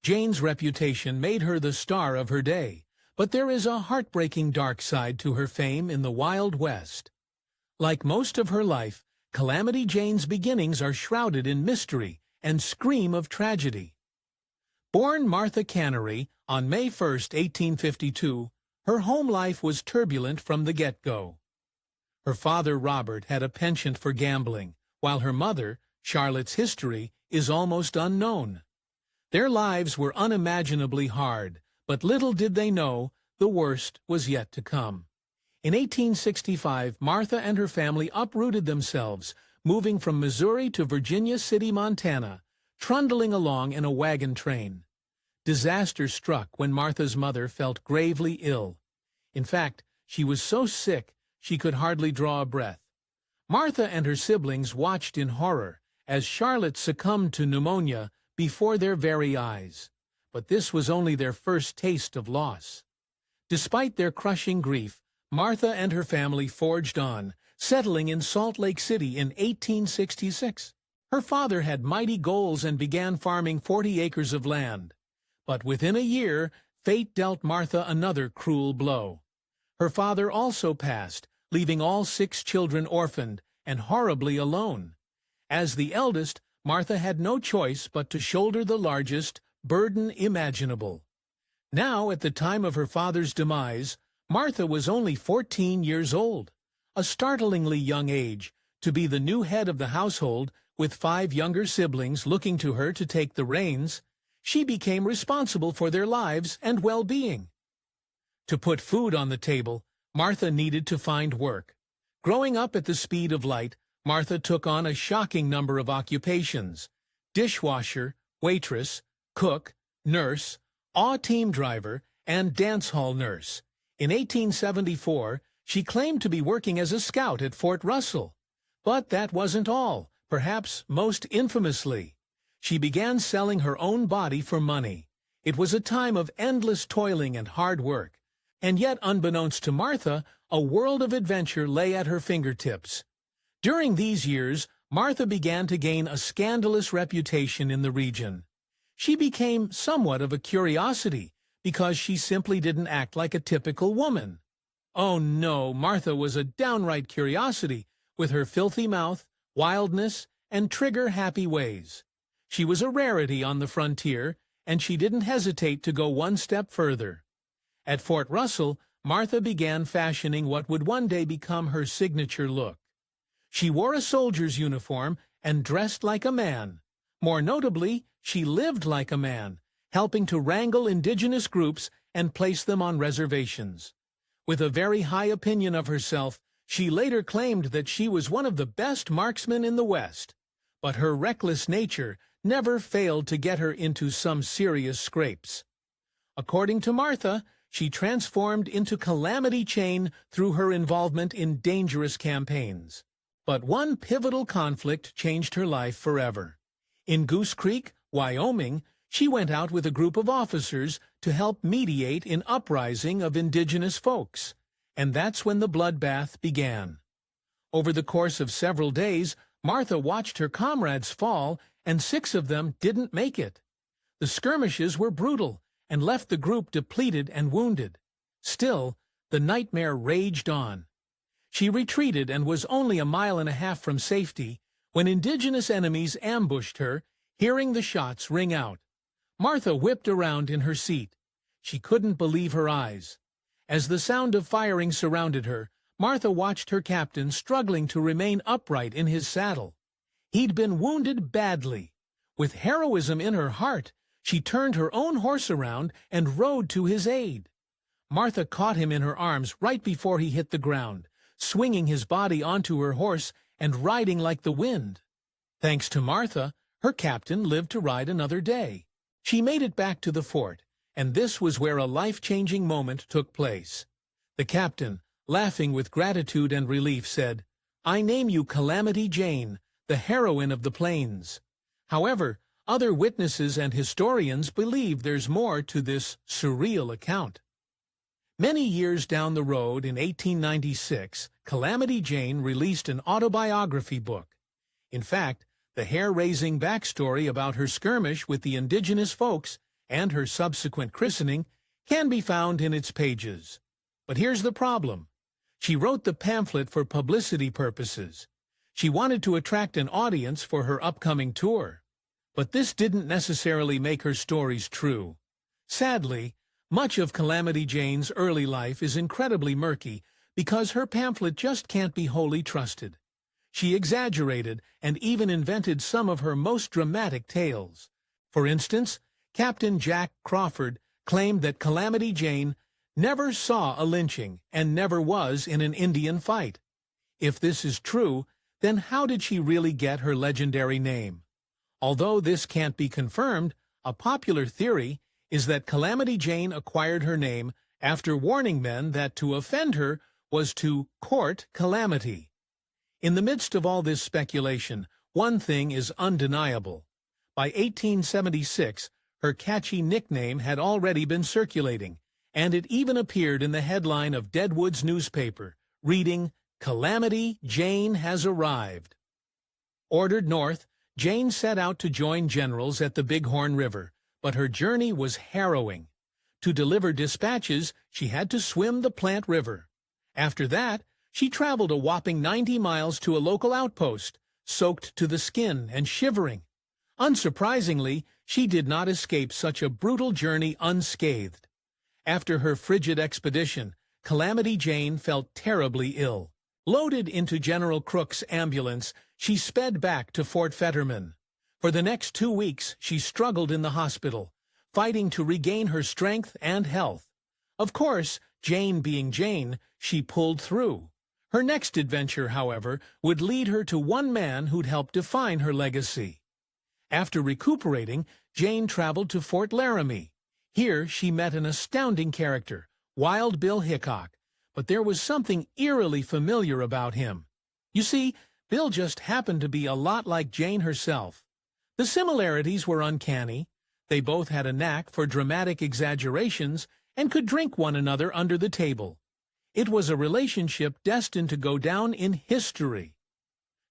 Jane's reputation made her the star of her day, but there is a heartbreaking dark side to her fame in the Wild West. Like most of her life, Calamity Jane's beginnings are shrouded in mystery and scream of tragedy. Born Martha Cannery on May 1, 1852, her home life was turbulent from the get-go. Her father, Robert, had a penchant for gambling, while her mother, Charlotte's history, is almost unknown. Their lives were unimaginably hard, but little did they know the worst was yet to come. In 1865, Martha and her family uprooted themselves, moving from Missouri to Virginia City, Montana, trundling along in a wagon train. Disaster struck when Martha's mother felt gravely ill. In fact, she was so sick she could hardly draw a breath. Martha and her siblings watched in horror as Charlotte succumbed to pneumonia before their very eyes. But this was only their first taste of loss. Despite their crushing grief, Martha and her family forged on, settling in Salt Lake City in 1866. Her father had mighty goals and began farming 40 acres of land. But within a year, fate dealt Martha another cruel blow. Her father also passed, leaving all 6 children orphaned and horribly alone. As the eldest, Martha had no choice but to shoulder the largest burden imaginable. Now, at the time of her father's demise, Martha was only 14 years old, a startlingly young age, to be the new head of the household with 5 younger siblings looking to her to take the reins. She became responsible for their lives and well-being. To put food on the table, Martha needed to find work. Growing up at the speed of light, Martha took on a shocking number of occupations: dishwasher, waitress, cook, nurse, team driver, and dance hall nurse. In 1874, she claimed to be working as a scout at Fort Russell. But that wasn't all. Perhaps most infamously, she began selling her own body for money. It was a time of endless toiling and hard work. And yet, unbeknownst to Martha, a world of adventure lay at her fingertips. During these years, Martha began to gain a scandalous reputation in the region. She became somewhat of a curiosity because she simply didn't act like a typical woman. Oh no, Martha was a downright curiosity, with her filthy mouth, wildness, and trigger-happy ways. She was a rarity on the frontier, and she didn't hesitate to go one step further. At Fort Russell, Martha began fashioning what would one day become her signature look. She wore a soldier's uniform and dressed like a man. More notably, she lived like a man, helping to wrangle indigenous groups and place them on reservations. With a very high opinion of herself, she later claimed that she was one of the best marksmen in the West. But her reckless nature never failed to get her into some serious scrapes. According to Martha, she transformed into Calamity Jane through her involvement in dangerous campaigns. But one pivotal conflict changed her life forever. In Goose Creek, Wyoming, she went out with a group of officers to help mediate an uprising of indigenous folks. And that's when the bloodbath began. Over the course of several days, Martha watched her comrades fall, and 6 of them didn't make it. The skirmishes were brutal and left the group depleted and wounded. Still, the nightmare raged on. She retreated and was only a mile and a half from safety when indigenous enemies ambushed her, hearing the shots ring out. Martha whipped around in her seat. She couldn't believe her eyes. As the sound of firing surrounded her, Martha watched her captain struggling to remain upright in his saddle. He'd been wounded badly. With heroism in her heart, she turned her own horse around and rode to his aid. Martha caught him in her arms right before he hit the ground, swinging his body onto her horse and riding like the wind. Thanks to Martha, her captain lived to ride another day. She made it back to the fort, and this was where a life-changing moment took place. The captain, laughing with gratitude and relief, said, "I name you Calamity Jane, the heroine of the plains." However, other witnesses and historians believe there's more to this surreal account. Many years down the road, in 1896, Calamity Jane released an autobiography book. In fact, the hair-raising backstory about her skirmish with the indigenous folks and her subsequent christening can be found in its pages. But here's the problem. She wrote the pamphlet for publicity purposes. She wanted to attract an audience for her upcoming tour. But this didn't necessarily make her stories true. Sadly, much of Calamity Jane's early life is incredibly murky because her pamphlet just can't be wholly trusted. She exaggerated and even invented some of her most dramatic tales. For instance, Captain Jack Crawford claimed that Calamity Jane never saw a lynching and never was in an Indian fight. If this is true, then how did she really get her legendary name? Although this can't be confirmed, a popular theory is that Calamity Jane acquired her name after warning men that to offend her was to court calamity. In the midst of all this speculation, one thing is undeniable. By 1876, her catchy nickname had already been circulating, and it even appeared in the headline of Deadwood's newspaper, reading, "Calamity Jane has arrived." Ordered north, Jane set out to join generals at the Bighorn River, but her journey was harrowing. To deliver dispatches, she had to swim the Plant River. After that, she traveled a whopping 90 miles to a local outpost, soaked to the skin and shivering. Unsurprisingly, she did not escape such a brutal journey unscathed. After her frigid expedition, Calamity Jane felt terribly ill. Loaded into General Crook's ambulance, she sped back to Fort Fetterman. For the next 2 weeks, she struggled in the hospital, fighting to regain her strength and health. Of course, Jane being Jane, she pulled through. Her next adventure, however, would lead her to one man who'd help define her legacy. After recuperating, Jane traveled to Fort Laramie. Here she met an astounding character, Wild Bill Hickok, but there was something eerily familiar about him. You see, Bill just happened to be a lot like Jane herself. The similarities were uncanny. They both had a knack for dramatic exaggerations and could drink one another under the table. It was a relationship destined to go down in history.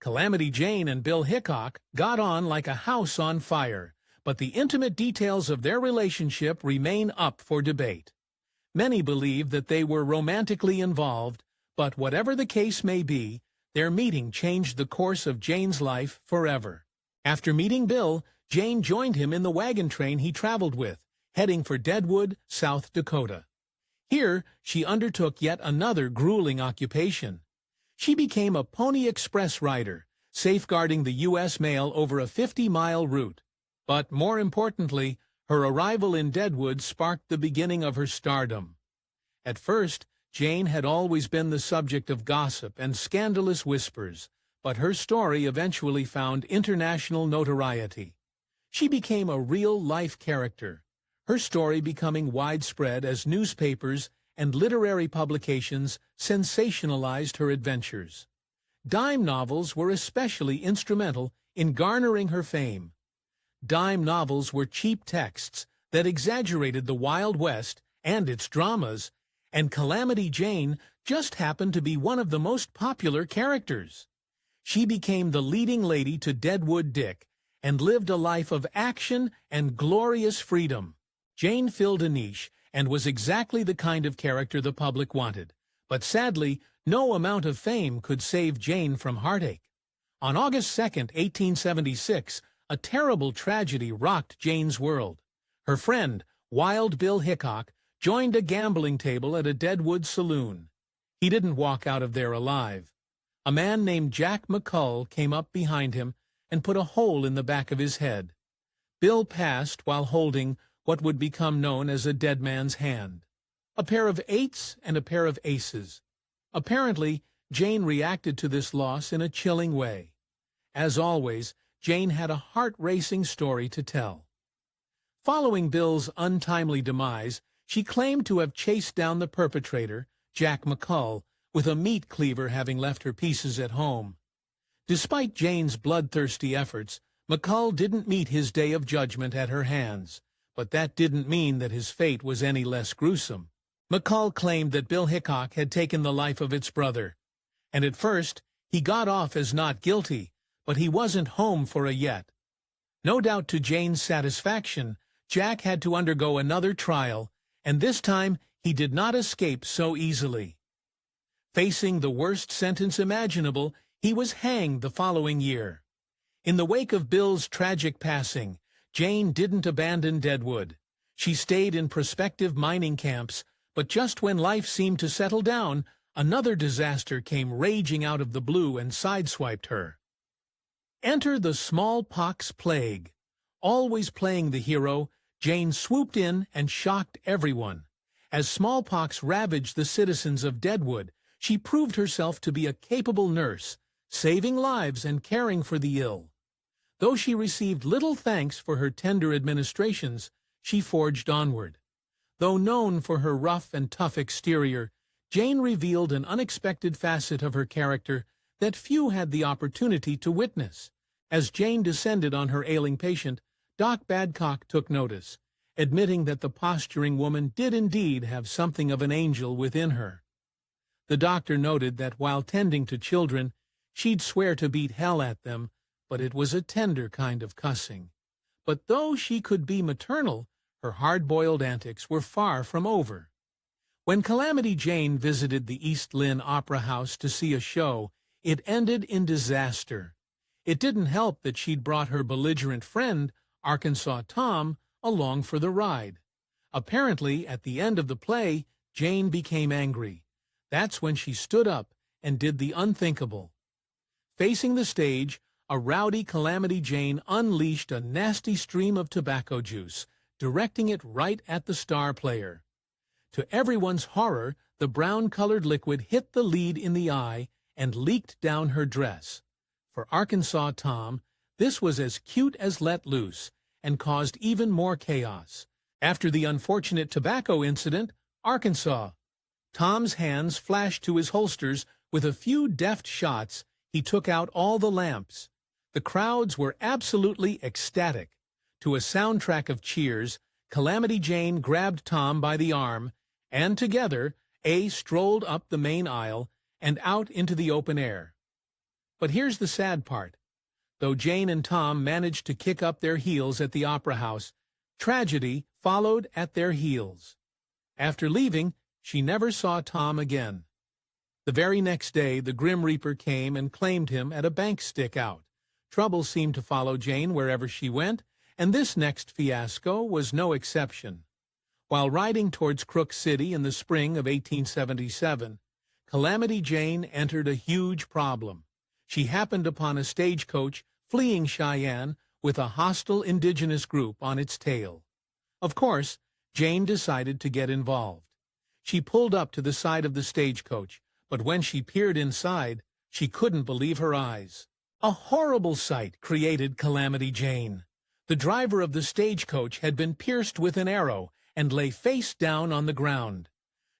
Calamity Jane and Bill Hickok got on like a house on fire, but the intimate details of their relationship remain up for debate. Many believe that they were romantically involved, but whatever the case may be, their meeting changed the course of Jane's life forever. After meeting Bill, Jane joined him in the wagon train he traveled with, heading for Deadwood, South Dakota. Here, she undertook yet another grueling occupation. She became a Pony Express rider, safeguarding the U.S. mail over a 50-mile route. But more importantly, her arrival in Deadwood sparked the beginning of her stardom. At first, Jane had always been the subject of gossip and scandalous whispers, but her story eventually found international notoriety. She became a real-life character, her story becoming widespread as newspapers and literary publications sensationalized her adventures. Dime novels were especially instrumental in garnering her fame. Dime novels were cheap texts that exaggerated the Wild West and its dramas, and Calamity Jane just happened to be one of the most popular characters. She became the leading lady to Deadwood Dick and lived a life of action and glorious freedom. Jane filled a niche and was exactly the kind of character the public wanted. But sadly, no amount of fame could save Jane from heartache. On August 2, 1876, a terrible tragedy rocked Jane's world. Her friend, Wild Bill Hickok, joined a gambling table at a Deadwood saloon. He didn't walk out of there alive. A man named Jack McCull came up behind him and put a hole in the back of his head. Bill passed while holding what would become known as a dead man's hand. A pair of eights and a pair of aces. Apparently, Jane reacted to this loss in a chilling way. As always, Jane had a heart-racing story to tell. Following Bill's untimely demise, she claimed to have chased down the perpetrator, Jack McCull, with a meat cleaver having left her pieces at home. Despite Jane's bloodthirsty efforts, McCull didn't meet his day of judgment at her hands, but that didn't mean that his fate was any less gruesome. McCull claimed that Bill Hickok had taken the life of its brother, and at first he got off as not guilty, but he wasn't home for a yet. No doubt to Jane's satisfaction, Jack had to undergo another trial, and this time he did not escape so easily. Facing the worst sentence imaginable, he was hanged the following year. In the wake of Bill's tragic passing, Jane didn't abandon Deadwood. She stayed in prospective mining camps, but just when life seemed to settle down, another disaster came raging out of the blue and sideswiped her. Enter the smallpox plague. Always playing the hero, Jane swooped in and shocked everyone. As smallpox ravaged the citizens of Deadwood, she proved herself to be a capable nurse, saving lives and caring for the ill. Though she received little thanks for her tender administrations, she forged onward. Though known for her rough and tough exterior, Jane revealed an unexpected facet of her character that few had the opportunity to witness. As Jane descended on her ailing patient, Doc Badcock took notice, admitting that the posturing woman did indeed have something of an angel within her. The doctor noted that while tending to children, she'd swear to beat hell at them, but it was a tender kind of cussing. But though she could be maternal, her hard-boiled antics were far from over. When Calamity Jane visited the East Lynne Opera House to see a show, it ended in disaster. It didn't help that she'd brought her belligerent friend, Arkansas Tom, along for the ride. Apparently, at the end of the play, Jane became angry. That's when she stood up and did the unthinkable. Facing the stage, a rowdy Calamity Jane unleashed a nasty stream of tobacco juice, directing it right at the star player. To everyone's horror, the brown-colored liquid hit the lead in the eye and leaked down her dress. For Arkansas Tom, this was as cute as let loose and caused even more chaos. After the unfortunate tobacco incident, Tom's hands flashed to his holsters. With a few deft shots, he took out all the lamps. The crowds were absolutely ecstatic. To a soundtrack of cheers, Calamity Jane grabbed Tom by the arm, and together, strolled up the main aisle and out into the open air. But here's the sad part. Though Jane and Tom managed to kick up their heels at the opera house, tragedy followed at their heels. After leaving, she never saw Tom again. The very next day, the Grim Reaper came and claimed him at a bank stick-out. Trouble seemed to follow Jane wherever she went, and this next fiasco was no exception. While riding towards Crook City in the spring of 1877, Calamity Jane entered a huge problem. She happened upon a stagecoach fleeing Cheyenne with a hostile indigenous group on its tail. Of course, Jane decided to get involved. She pulled up to the side of the stagecoach, but when she peered inside, she couldn't believe her eyes. A horrible sight created Calamity Jane. The driver of the stagecoach had been pierced with an arrow and lay face down on the ground.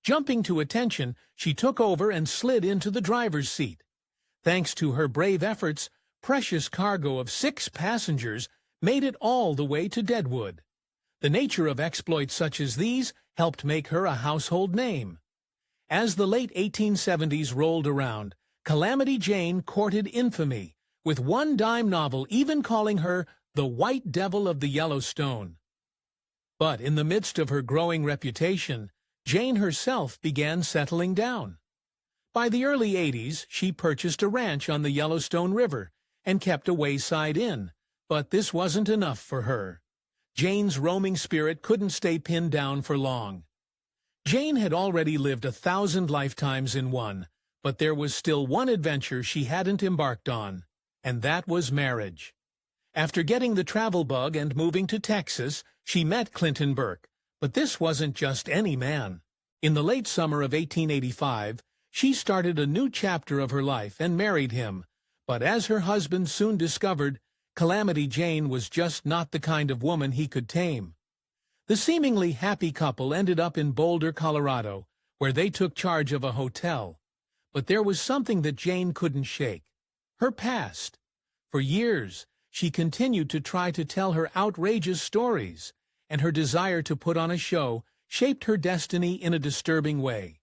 Jumping to attention, she took over and slid into the driver's seat. Thanks to her brave efforts, precious cargo of 6 passengers made it all the way to Deadwood. The nature of exploits such as these helped make her a household name. As the late 1870s rolled around, Calamity Jane courted infamy, with one dime novel even calling her the White Devil of the Yellowstone. But in the midst of her growing reputation, Jane herself began settling down. By the early 80s, she purchased a ranch on the Yellowstone River and kept a wayside inn, but this wasn't enough for her. Jane's roaming spirit couldn't stay pinned down for long. Jane had already lived 1,000 lifetimes in one, but there was still one adventure she hadn't embarked on, and that was marriage. After getting the travel bug and moving to Texas, she met Clinton Burke, but this wasn't just any man. In the late summer of 1885, she started a new chapter of her life and married him, but as her husband soon discovered, Calamity Jane was just not the kind of woman he could tame. The seemingly happy couple ended up in Boulder, Colorado, where they took charge of a hotel. But there was something that Jane couldn't shake: her past. For years, she continued to try to tell her outrageous stories, and her desire to put on a show shaped her destiny in a disturbing way.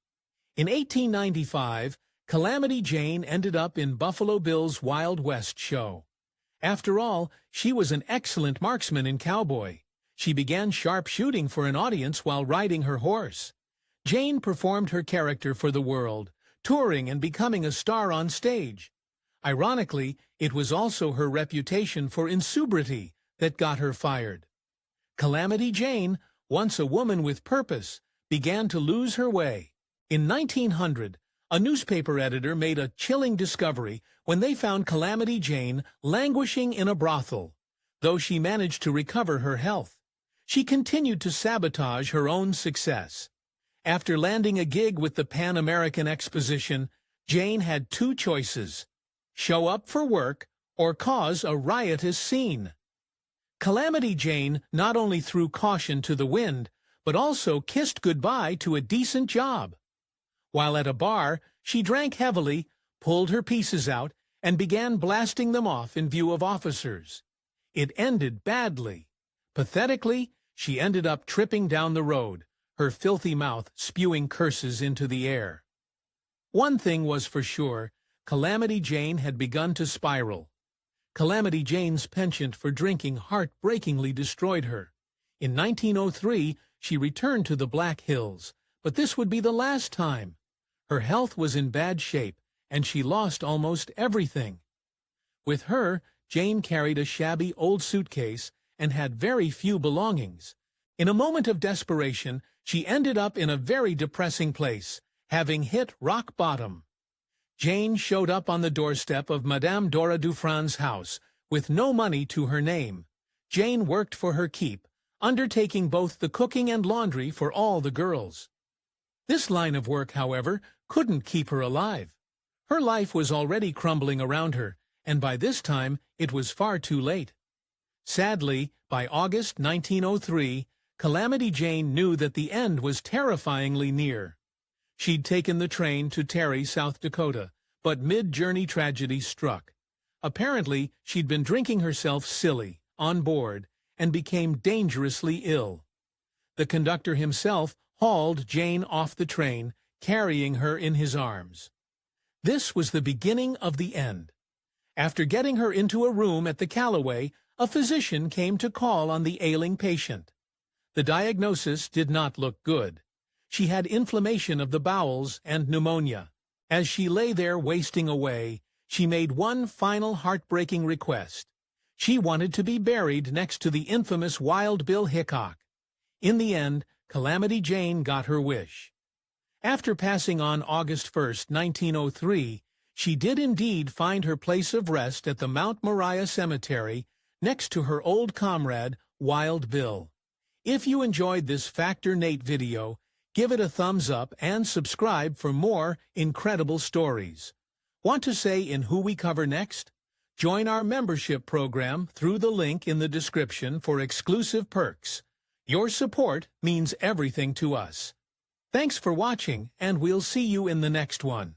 In 1895, Calamity Jane ended up in Buffalo Bill's Wild West show. After all, she was an excellent marksman in Cowboy. She began sharpshooting for an audience while riding her horse. Jane performed her character for the world, touring and becoming a star on stage. Ironically, it was also her reputation for insubrity that got her fired. Calamity Jane, once a woman with purpose, began to lose her way. In 1900, a newspaper editor made a chilling discovery when they found Calamity Jane languishing in a brothel. Though she managed to recover her health, she continued to sabotage her own success. After landing a gig with the Pan American Exposition, Jane had two choices: show up for work or cause a riotous scene. Calamity Jane not only threw caution to the wind, but also kissed goodbye to a decent job. While at a bar, she drank heavily, pulled her pieces out, and began blasting them off in view of officers. It ended badly. Pathetically, she ended up tripping down the road, her filthy mouth spewing curses into the air. One thing was for sure: Calamity Jane had begun to spiral. Calamity Jane's penchant for drinking heartbreakingly destroyed her. In 1903, she returned to the Black Hills, but this would be the last time. Her health was in bad shape, and she lost almost everything. With her, Jane carried a shabby old suitcase and had very few belongings. In a moment of desperation, she ended up in a very depressing place, having hit rock bottom. Jane showed up on the doorstep of Madame Dora Dufran's house with no money to her name. Jane worked for her keep, undertaking both the cooking and laundry for all the girls. This line of work, however, couldn't keep her alive. Her life was already crumbling around her, and by this time it was far too late. Sadly, by August 1903, Calamity Jane knew that the end was terrifyingly near. She'd taken the train to Terry, South Dakota, but mid-journey tragedy struck. Apparently, she'd been drinking herself silly on board and became dangerously ill. The conductor himself hauled Jane off the train, carrying her in his arms. This was the beginning of the end. After getting her into a room at the Callaway, a physician came to call on the ailing patient. The diagnosis did not look good. She had inflammation of the bowels and pneumonia. As she lay there wasting away, she made one final heartbreaking request. She wanted to be buried next to the infamous Wild Bill Hickok. In the end, Calamity Jane got her wish. After passing on August 1st, 1903, she did indeed find her place of rest at the Mount Moriah Cemetery next to her old comrade, Wild Bill. If you enjoyed this Factor Nate video, give it a thumbs up and subscribe for more incredible stories. Want to say in who we cover next? Join our membership program through the link in the description for exclusive perks. Your support means everything to us. Thanks for watching, and we'll see you in the next one.